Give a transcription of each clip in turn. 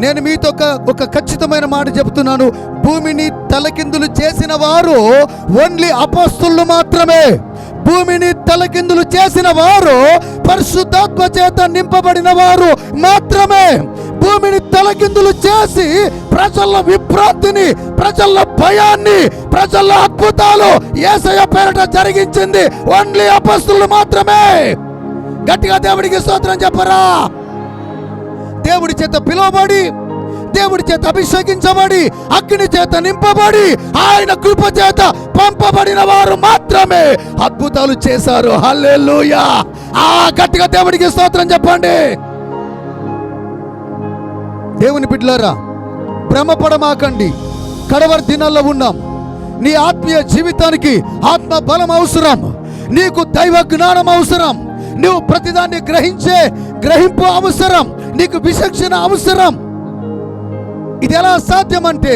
నేను మీతో ఒక ఖచ్చితమైన మాట చెబుతున్నాను. భూమిని తలకిందులు చేసిన వారు ఓన్లీ అపోస్తలులు మాత్రమే. భూమిని తలకిందులు చేసిన వారు పరిశుద్ధాత్మ చేత నింపబడిన వారు మాత్రమే. భూమిని తలకిందులు చేసి ప్రజల విభ్రాంతిని, ప్రజల భయాన్ని, ప్రజల అద్భుతాలు యేసయ్య పేరిట జరిగించింది ఓన్లీ అపోస్తలులు మాత్రమే. గట్టిగా దేవుడికి స్తోత్రం చెప్పరా. దేవుడి చేత పిలువబడి, దేవుడి చేత అభిషేకించబడి, అగ్ని చేత నింపబడి, ఆయన కృప చేత పంపబడిన వారు మాత్రమే అద్భుతాలు చేశారు. హల్లెలూయా. గట్టిగా దేవుడికి స్తోత్రం చెప్పండి. దేవుని బిడ్డలారా, భ్రమపడమాకండి. కడవరి దినాల్లో ఉన్నాం. నీ ఆత్మీయ జీవితానికి ఆత్మ బలం అవసరం. నీకు దైవ జ్ఞానం అవసరం. నువ్వు ప్రతిదాన్ని గ్రహింపు అవసరం. నీకు విచక్షణ అవసరం. ఇది ఎలా సాధ్యం అంటే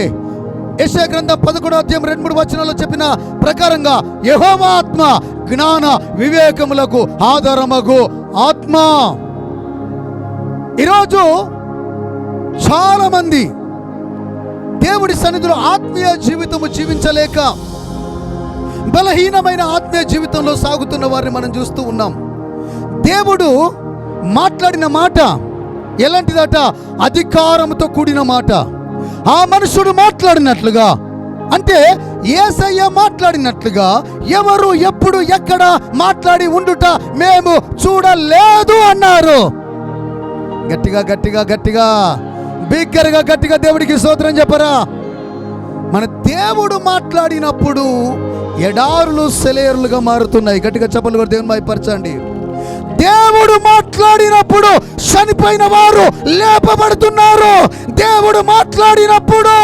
యెషయా గ్రంథం 11వ అధ్యాయం 2-3 వచనాల్లో చెప్పిన ప్రకారంగా యెహోవా ఆత్మ జ్ఞాన వివేకములకు ఆధారమగు ఆత్మ. ఈరోజు చాలా మంది దేవుడి సన్నిధిలో ఆత్మీయ జీవితము జీవించలేక బలహీనమైన ఆత్మీయ జీవితంలో సాగుతున్న వారిని మనం చూస్తూ ఉన్నాం. దేవుడు మాట్లాడిన మాట ఎలాంటిదట? అధికారంతో కూడిన మాట. ఆ మనుషుడు మాట్లాడినట్లుగా, అంటే యేసయ్య మాట్లాడినట్లుగా ఎవరు ఎప్పుడు ఎక్కడ మాట్లాడి ఉండుట మేము చూడలేదు అన్నారు. గట్టిగా గట్టిగా గట్టిగా బిగ్గరగా గట్టిగా దేవుడికి స్తోత్రం చెప్పరా. మన దేవుడు మాట్లాడినప్పుడు ఎడారులు సెలయేరులుగా మారుతున్నాయి. గట్టిగా చెప్పలు కూడా దేవుని మైపరచండి. దేవుడు మాట్లాడినప్పుడు చనిపోయిన వారు లేపబడుతున్నారు. దేవుడు మాట్లాడినప్పుడు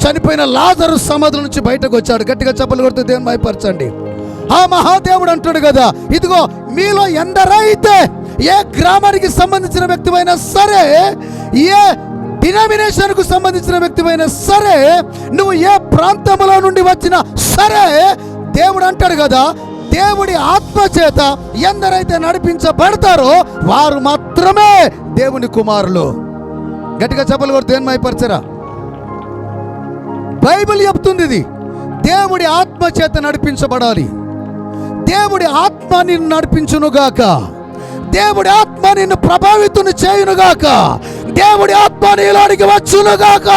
చనిపోయిన లాజరు సమాధుల నుంచి బయటకు వచ్చాడు. గట్టిగా చెప్పలు కొడుతూ దేవుని మైపరచండి. ఆ మహాదేవుడు అంటాడు కదా, ఇదిగో మీలో ఎందరైతే, ఏ గ్రామానికి సంబంధించిన వ్యక్తివైనా సరే, ఏ డినామినేషన్కు సంబంధించిన వ్యక్తివైనా సరే, నువ్వు ఏ ప్రాంతంలో నుండి వచ్చినా సరే, దేవుడు అంటాడు కదా, దేవుడి ఆత్మ చేత ఎందరైతే నడిపించబడతారో వారు మాత్రమే దేవుని కుమారులు. గట్టిగా చెప్పలు కూడా దేవుని మైపరచరా. బైబిల్ చెప్తుంది ఇది. దేవుడి ఆత్మ చేత నడిపించబడాలి. దేవుడి ఆత్మ నిన్ను నడిపించునుగాక. దేవుడి ఆత్మ నిన్ను ప్రభావితుని చేయునుగాక. దేవుడి ఆత్మ నీలోనికి వచ్చునుగాక.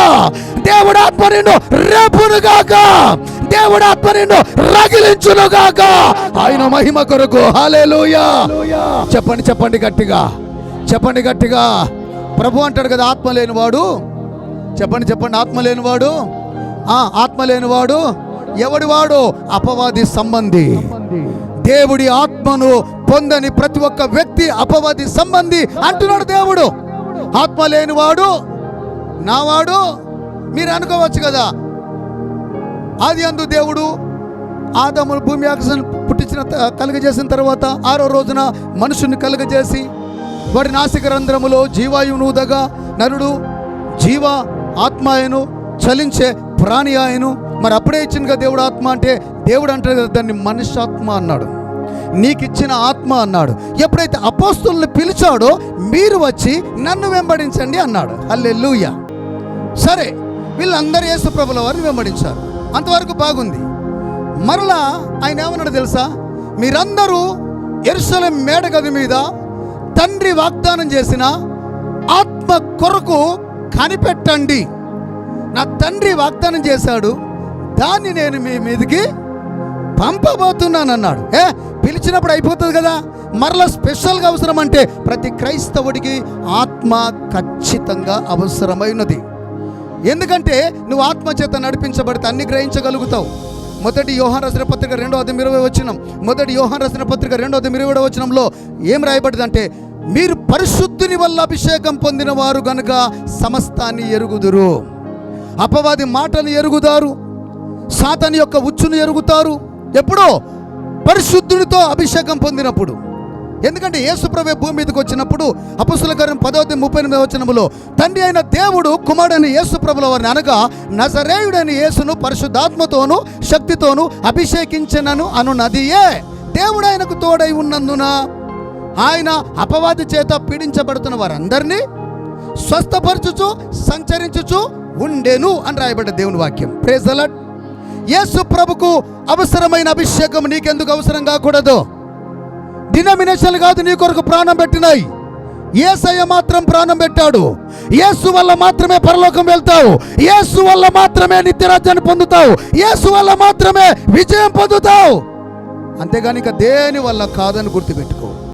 దేవుడి ఆత్మ నిన్ను రేపునుగాక. దేవుడి ఆత్మ నిన్ను రగిలించునుగాక. ఆయన మహిమ కొరకు. హల్లెలూయా. చెప్పండి చెప్పండి గట్టిగా, చెప్పండి గట్టిగా. ప్రభు అంటాడు కదా, ఆత్మ లేనివాడు, చెప్పండి చెప్పండి, ఆత్మ లేనివాడు, ఆత్మ లేనివాడు ఎవడివాడు? అపవాది సంబంధి. దేవుడి ఆత్మను పొందని ప్రతి ఒక్క వ్యక్తి అపవాది సంబంధి అంటున్నాడు దేవుడు. ఆత్మ లేనివాడు నావాడు. మీరు అనుకోవచ్చు కదా, ఆది అందు దేవుడు ఆదాము భూమి ఆకాశం కలుగజేసిన తర్వాత 6వ రోజున మనుషుని కలుగజేసి వాడి నాసిక రంధ్రములో జీవాయువును ఊదగా నరుడు జీవ ఆత్మ ఆయను, చలించే ప్రాణి ఆయను. మరి అప్పుడే ఇచ్చిందిగా దేవుడు ఆత్మ అంటే. దేవుడు అంటాడు కదా, దాన్ని మనుష్యాత్మ అన్నాడు, నీకిచ్చిన ఆత్మ అన్నాడు. ఎప్పుడైతే అపోస్తలుని పిలిచాడో, మీరు వచ్చి నన్ను వెంబడించండి అన్నాడు. హల్లెలూయా. సరే, వీళ్ళందరూ యేసు ప్రభుల వారిని వెంబడించారు. అంతవరకు బాగుంది. మరలా ఆయన ఏమన్నాడు తెలుసా? మీరందరూ యెరూషలేము మేడగది మీద తండ్రి వాగ్దానం చేసిన ఆత్మ కొరకు కనిపెట్టండి. నా తండ్రి వాగ్దానం చేశాడు, దాన్ని నేను మీ మీదకి పంపబోతున్నాను అన్నాడు. పిలిచినప్పుడు అయిపోతుంది కదా. మరలా స్పెషల్గా అవసరం అంటే ప్రతి క్రైస్తవుడికి ఆత్మ ఖచ్చితంగా అవసరమైనది. ఎందుకంటే నువ్వు ఆత్మ చేత నడిపించబడితే అన్ని గ్రహించగలుగుతావు. మొదటి యోహాను రాసిన పత్రిక 2వ అధ్యాయం 20వ వచనం, మొదటి యోహాను రాసిన పత్రిక 2వ అధ్యాయం 20వ వచనంలో ఏం రాయబడిందంటే, మీరు పరిశుద్ధుని వల్ల అభిషేకం పొందిన వారు గనుక సమస్తాన్ని ఎరుగుదురు. అపవాది మాటను ఎరుగుతారు, సాతాను యొక్క ఉచ్చును ఎరుగుతారు. ఎప్పుడో పరిశుద్ధునితో అభిషేకం పొందినప్పుడు. ఎందుకంటే యేసుప్రభు భూమి మీదకి వచ్చినప్పుడు అపొస్తలుల కార్యం 10వ అధ్యాయం 38వ వచనములో తండ్రి అయిన దేవుడు కుమారుడైన యేసుప్రభుల వారిని అనగా నజరేయుడైన యేసును పరిశుద్ధాత్మతోను శక్తితోను అభిషేకించెనను అనున్నదియే. దేవుడు ఆయనకు తోడై ఉన్నందున ఆయన అపవాది చేత పీడించబడుతున్న వారందరినీ స్వస్థపరచుచు సంచరించుచు ఉండెను అని రాయబడ్డ దేవుని వాక్యం. Praise the lord. యేసు ప్రభుకు అవసరమైన అభిషేకం నీకెందుకు అవసరం కాకూడదు? డినామినేషన్లు కాదు నీ కొరకు ప్రాణం పెట్టినాయి. యేసయ్య మాత్రం ప్రాణం పెట్టాడు. యేసు వల్ల మాత్రమే పరలోకం వెళ్తావు. యేసు వల్ల మాత్రమే నిత్యరాజ్యాన్ని పొందుతావు. యేసు వల్ల మాత్రమే విజయం పొందుతావు. అంతేగాని ఇక దేని వల్ల కాదని గుర్తుపెట్టుకో.